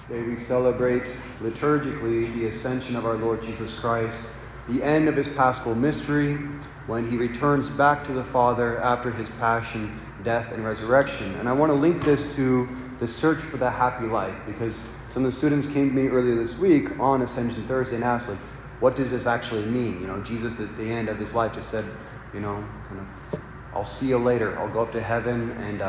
Today we celebrate liturgically the ascension of our Lord Jesus Christ, the end of his paschal mystery, when he returns back to the Father after his passion, death, and resurrection. And I want to link this to the search for the happy life, because some of the students came to me earlier this week on Ascension Thursday and asked, what does this actually mean? Jesus at the end of his life just said, I'll see you later. I'll go up to heaven and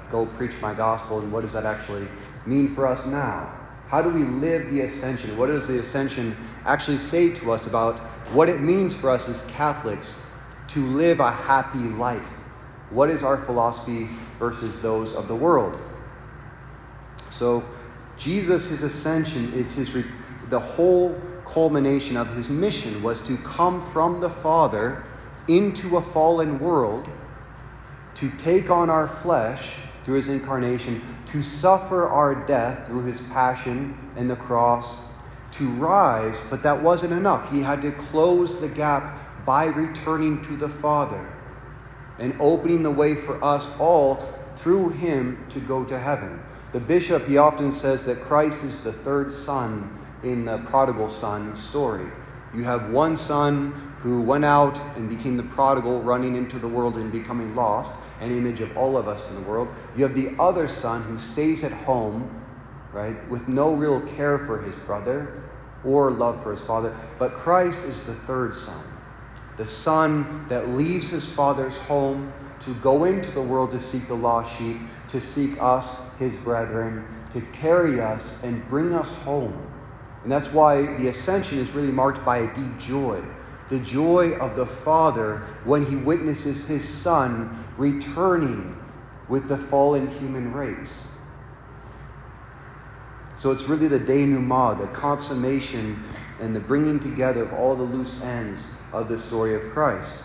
go preach my gospel. And what does that actually mean for us now? How do we live the ascension? What does the ascension actually say to us about what it means for us as Catholics to live a happy life? What is our philosophy versus those of the world? So Jesus, his ascension, is the whole culmination of his mission was to come from the Father into a fallen world, to take on our flesh through his incarnation, to suffer our death through his passion and the cross, to rise, but that wasn't enough. He had to close the gap by returning to the Father and opening the way for us all through him to go to heaven. The bishop, he often says that Christ is the third son in the prodigal son story. You have one son who went out and became the prodigal, running into the world and becoming lost, an image of all of us in the world. You have the other son who stays at home, right, with no real care for his brother or love for his father. But Christ is the third son, the son that leaves his father's home to go into the world to seek the lost sheep, to seek us, his brethren, to carry us and bring us home. And that's why the ascension is really marked by a deep joy. The joy of the Father when he witnesses his Son returning with the fallen human race. So it's really the denouement, the consummation, and the bringing together of all the loose ends of the story of Christ.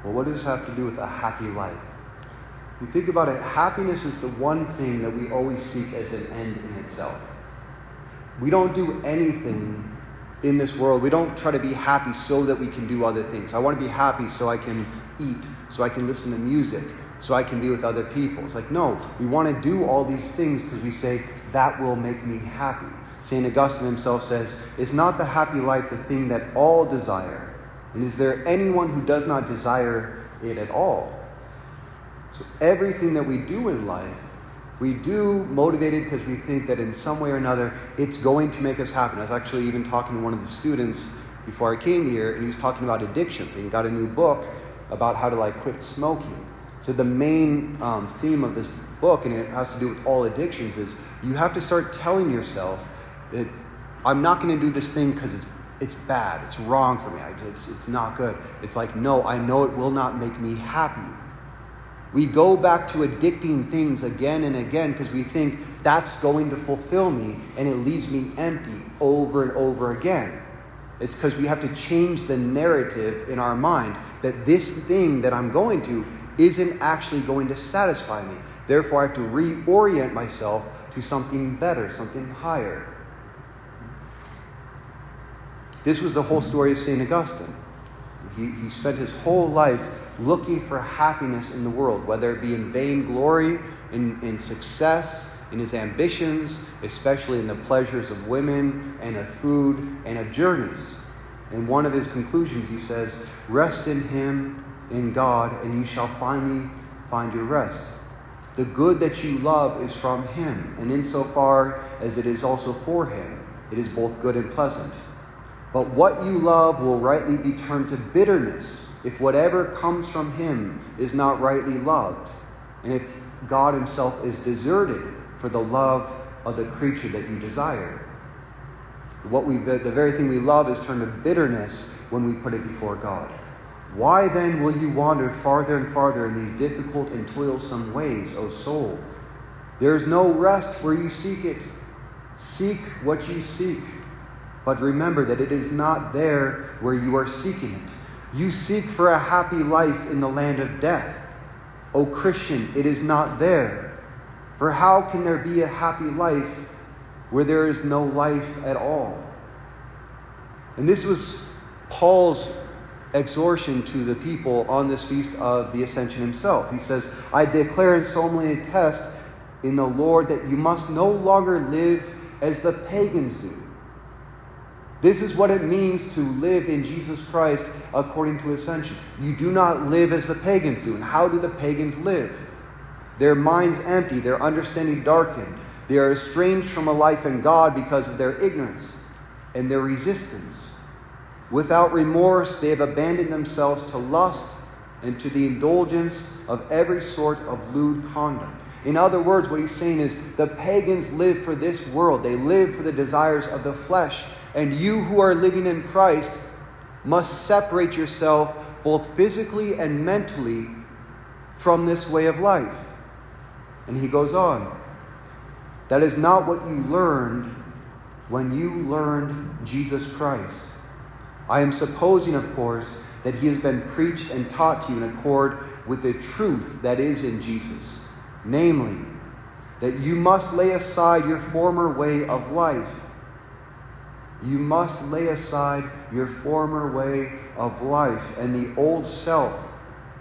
Well, what does this have to do with a happy life? You think about it, happiness is the one thing that we always seek as an end in itself. We don't do anything in this world. We don't try to be happy so that we can do other things. I want to be happy so I can eat, so I can listen to music, so I can be with other people. It's like, no, we want to do all these things because we say, that will make me happy. St. Augustine himself says, is not the happy life the thing that all desire? And is there anyone who does not desire it at all? So everything that we do in life, we do motivated because we think that in some way or another, it's going to make us happy. I was actually even talking to one of the students before I came here, and he was talking about addictions. And he got a new book about how to quit smoking. So the main theme of this book, and it has to do with all addictions, is you have to start telling yourself that I'm not going to do this thing because it's bad. It's wrong for me. It's not good. It's like, no, I know it will not make me happy. We go back to addicting things again and again because we think that's going to fulfill me, and it leaves me empty over and over again. It's because we have to change the narrative in our mind that this thing that I'm going to isn't actually going to satisfy me. Therefore, I have to reorient myself to something better, something higher. This was the whole story of St. Augustine. He spent his whole life looking for happiness in the world, whether it be in vainglory, in success, in his ambitions, especially in the pleasures of women and of food and of journeys. In one of his conclusions, he says, rest in him, in God, and you shall finally find your rest. The good that you love is from him, and insofar as it is also for him, it is both good and pleasant. But what you love will rightly be turned to bitterness if whatever comes from him is not rightly loved, and if God himself is deserted for the love of the creature that you desire. The very thing we love is turned to bitterness when we put it before God. Why then will you wander farther and farther in these difficult and toilsome ways, O soul? There is no rest where you seek it. Seek what you seek. But remember that it is not there where you are seeking it. You seek for a happy life in the land of death. O Christian, it is not there. For how can there be a happy life where there is no life at all? And this was Paul's exhortation to the people on this feast of the Ascension himself. He says, I declare and solemnly attest in the Lord that you must no longer live as the pagans do. This is what it means to live in Jesus Christ according to Ascension. You do not live as the pagans do. And how do the pagans live? Their minds empty, their understanding darkened. They are estranged from a life in God because of their ignorance and their resistance. Without remorse, they have abandoned themselves to lust and to the indulgence of every sort of lewd conduct. In other words, what he's saying is the pagans live for this world. They live for the desires of the flesh. And you who are living in Christ must separate yourself both physically and mentally from this way of life. And he goes on. That is not what you learned when you learned Jesus Christ. I am supposing, of course, that he has been preached and taught to you in accord with the truth that is in Jesus. Namely, that you must lay aside your former way of life. You must lay aside your former way of life and the old self,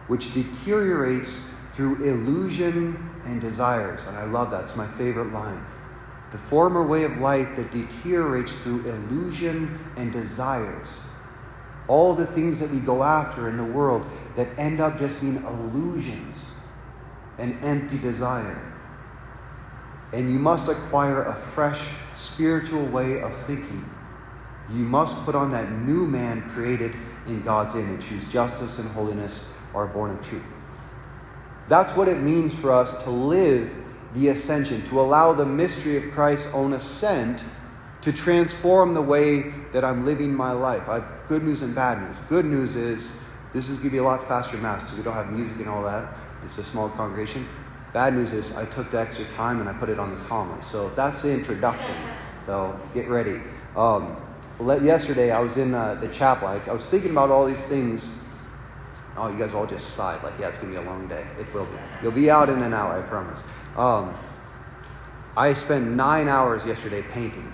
which deteriorates through illusion and desires. And I love that. It's my favorite line. The former way of life that deteriorates through illusion and desires. All the things that we go after in the world that end up just being illusions and empty desire. And you must acquire a fresh spiritual way of thinking. You must put on that new man created in God's image, whose justice and holiness are born of truth. That's what it means for us to live the ascension, to allow the mystery of Christ's own ascent to transform the way that I'm living my life. I have good news and bad news. Good news is this is going to be a lot faster mass because we don't have music and all that. It's a small congregation. Bad news is I took the extra time and I put it on this homily. So that's the introduction. So get ready. Yesterday I was in the chapel. I was thinking about all these things. Oh, you guys all just sighed like, yeah, it's going to be a long day. It will be. You'll be out in an hour, I promise. I spent 9 hours yesterday painting.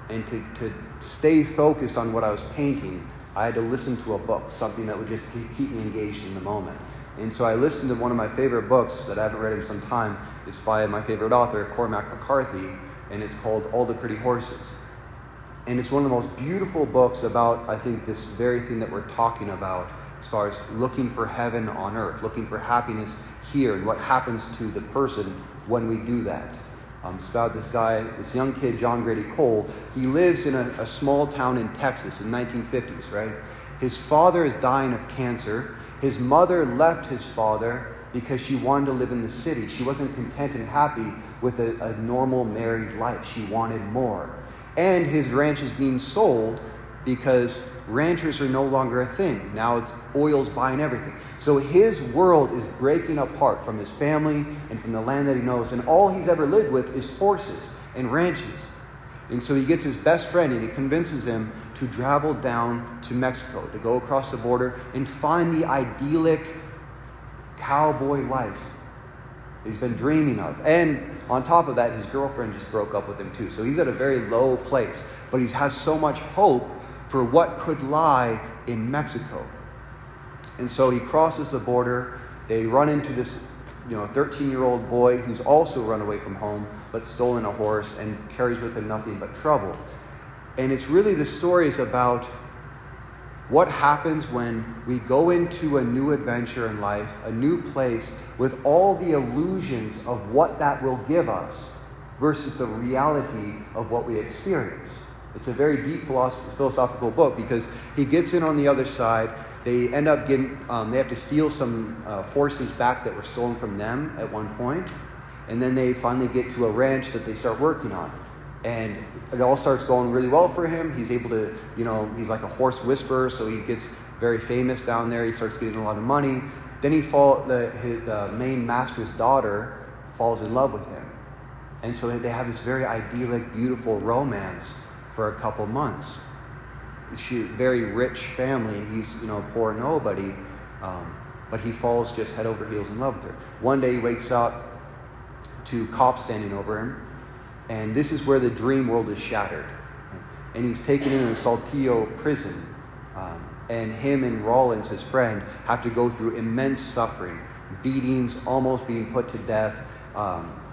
And to stay focused on what I was painting, I had to listen to a book, something that would just keep me engaged in the moment. And so I listened to one of my favorite books that I haven't read in some time. It's by my favorite author, Cormac McCarthy, and it's called All the Pretty Horses. And it's one of the most beautiful books about, I think, this very thing that we're talking about as far as looking for heaven on earth, looking for happiness here, and what happens to the person when we do that. It's about this guy, this young kid, John Grady Cole. He lives in a small town in Texas in the 1950s, right? His father is dying of cancer. His mother left his father because she wanted to live in the city. She wasn't content and happy with a normal married life. She wanted more. And his ranch is being sold because ranchers are no longer a thing. Now it's oil's buying everything. So his world is breaking apart from his family and from the land that he knows. And all he's ever lived with is horses and ranches. And so he gets his best friend and he convinces him to travel down to Mexico, to go across the border and find the idyllic cowboy life he's been dreaming of. And on top of that, his girlfriend just broke up with him too. So he's at a very low place. But he has so much hope for what could lie in Mexico. And so he crosses the border. They run into this 13-year-old boy who's also run away from home, but stolen a horse and carries with him nothing but trouble. And it's really the stories about what happens when we go into a new adventure in life, a new place, with all the illusions of what that will give us versus the reality of what we experience. It's a very deep philosophical book because he gets in on the other side. They end up getting, they have to steal some horses back that were stolen from them at one point. And then they finally get to a ranch that they start working on. And it all starts going really well for him. He's able to, he's like a horse whisperer, so he gets very famous down there. He starts getting a lot of money. Then the main master's daughter falls in love with him. And so they have this very idyllic, beautiful romance for a couple months. She's a very rich family, and he's, poor nobody. But he falls just head over heels in love with her. One day he wakes up to cops standing over him. And this is where the dream world is shattered. And he's taken into the Saltillo prison. And him and Rollins, his friend, have to go through immense suffering. Beatings, almost being put to death.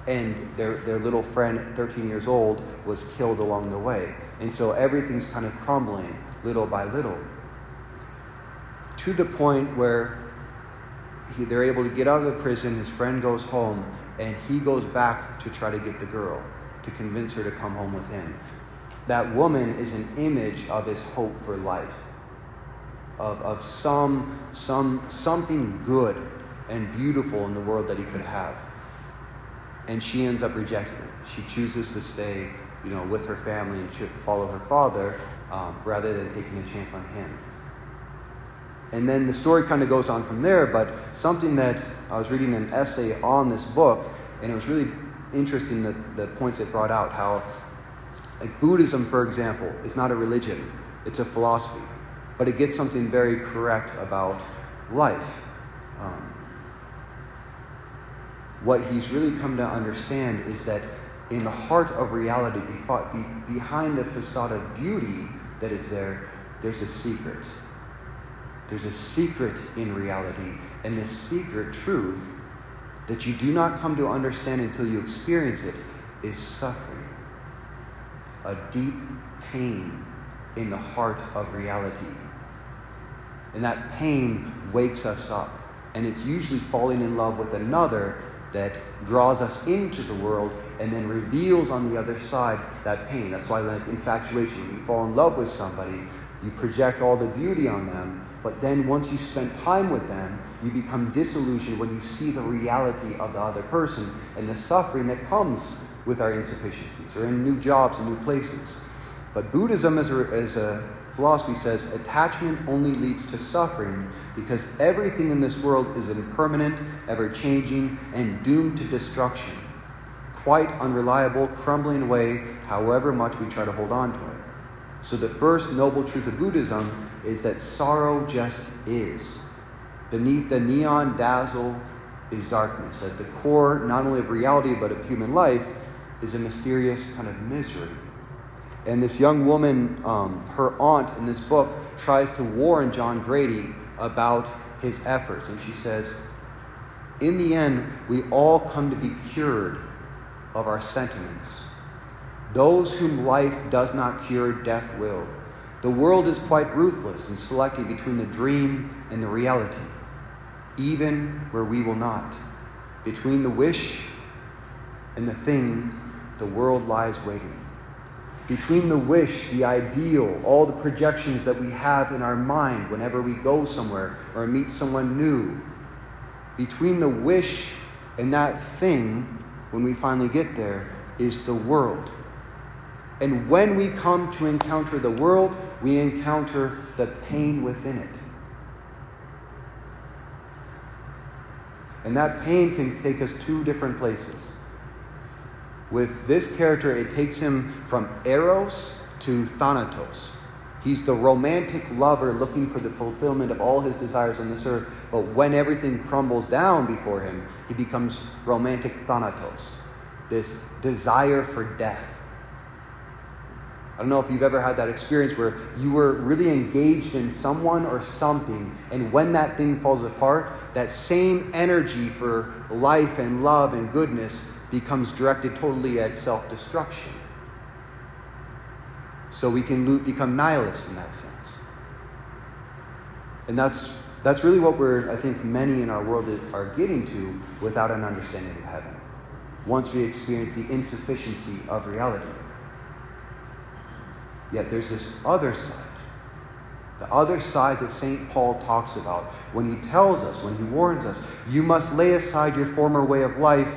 and their little friend, 13 years old, was killed along the way. And so everything's kind of crumbling little by little, to the point where they're able to get out of the prison. His friend goes home, and he goes back to try to get the girl, to convince her to come home with him. That woman is an image of his hope for life, of something good and beautiful in the world that he could have. And she ends up rejecting it. She chooses to stay, with her family and follow her father, rather than taking a chance on him. And then the story kind of goes on from there, but something that I was reading an essay on this book, and it was really interesting, the points it brought out, how like Buddhism, for example, is not a religion, it's a philosophy, but it gets something very correct about life. What he's really come to understand is that in the heart of reality, behind the facade of beauty that is there, there's a secret. There's a secret in reality, and this secret truth that you do not come to understand until you experience it is suffering. A deep pain in the heart of reality. And that pain wakes us up. And it's usually falling in love with another that draws us into the world and then reveals on the other side that pain. That's why, like infatuation, when you fall in love with somebody, you project all the beauty on them, but then once you spend time with them, you become disillusioned when you see the reality of the other person and the suffering that comes with our insufficiencies, or in new jobs and new places. But Buddhism as a philosophy says attachment only leads to suffering, because everything in this world is impermanent, ever-changing, and doomed to destruction. Quite unreliable, crumbling away however much we try to hold on to it. So the first noble truth of Buddhism is that sorrow just is. Beneath the neon dazzle is darkness. At the core, not only of reality, but of human life, is a mysterious kind of misery. And this young woman, her aunt in this book, tries to warn John Grady about his efforts. And she says, in the end, we all come to be cured of our sentiments. Those whom life does not cure, death will. The world is quite ruthless in selecting between the dream and the reality, even where we will not. Between the wish and the thing, the world lies waiting. Between the wish, the ideal, all the projections that we have in our mind whenever we go somewhere or meet someone new, between the wish and that thing, when we finally get there, is the world. And when we come to encounter the world, we encounter the pain within it. And that pain can take us two different places. With this character, it takes him from eros to thanatos. He's the romantic lover looking for the fulfillment of all his desires on this earth. But when everything crumbles down before him, he becomes romantic thanatos. This desire for death. I don't know if you've ever had that experience where you were really engaged in someone or something, and when that thing falls apart, that same energy for life and love and goodness becomes directed totally at self-destruction. So we can become nihilists in that sense. And that's really what I think many in our world are getting to without an understanding of heaven, once we experience the insufficiency of reality. Yet there's this other side. The other side that St. Paul talks about when he tells us, when he warns us, you must lay aside your former way of life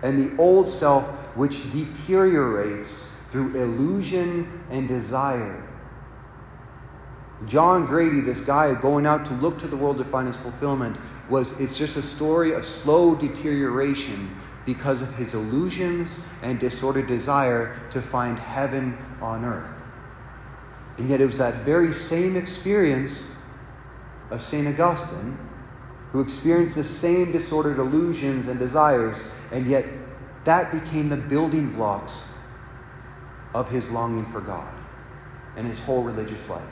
and the old self which deteriorates through illusion and desire. John Grady, this guy going out to look to the world to find his fulfillment, it's just a story of slow deterioration because of his illusions and disordered desire to find heaven on earth. And yet it was that very same experience of St. Augustine, who experienced the same disordered illusions and desires, and yet that became the building blocks of his longing for God and his whole religious life.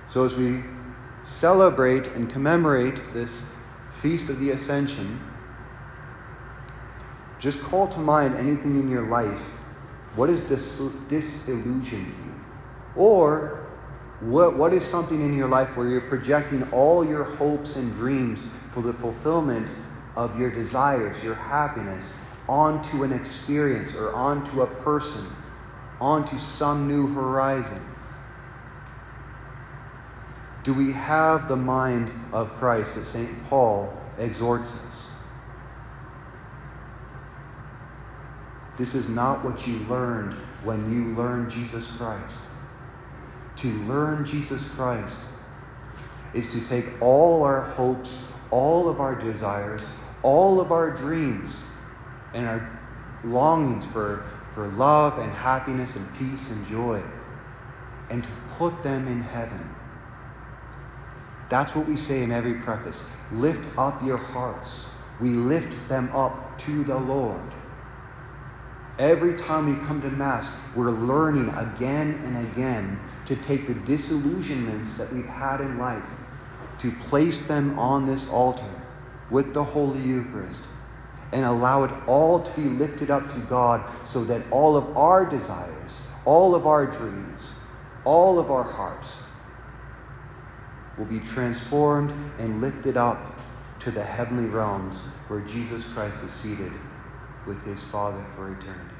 So as we celebrate and commemorate this Feast of the Ascension, Just call to mind anything in your life. What is disillusioned you? Or what is something in your life where you're projecting all your hopes and dreams for the fulfillment of your desires, your happiness, onto an experience or onto a person, onto some new horizon? Do we have the mind of Christ that St. Paul exhorts us? This is not what you learned when you learned Jesus Christ. To learn Jesus Christ is to take all our hopes, all of our desires, all of our dreams, and our longings for love and happiness and peace and joy, and to put them in heaven. That's what we say in every preface. Lift up your hearts. We lift them up to the Lord. Every time we come to Mass, we're learning again and again to take the disillusionments that we've had in life, to place them on this altar with the Holy Eucharist, and allow it all to be lifted up to God so that all of our desires, all of our dreams, all of our hearts will be transformed and lifted up to the heavenly realms where Jesus Christ is seated with his Father for eternity.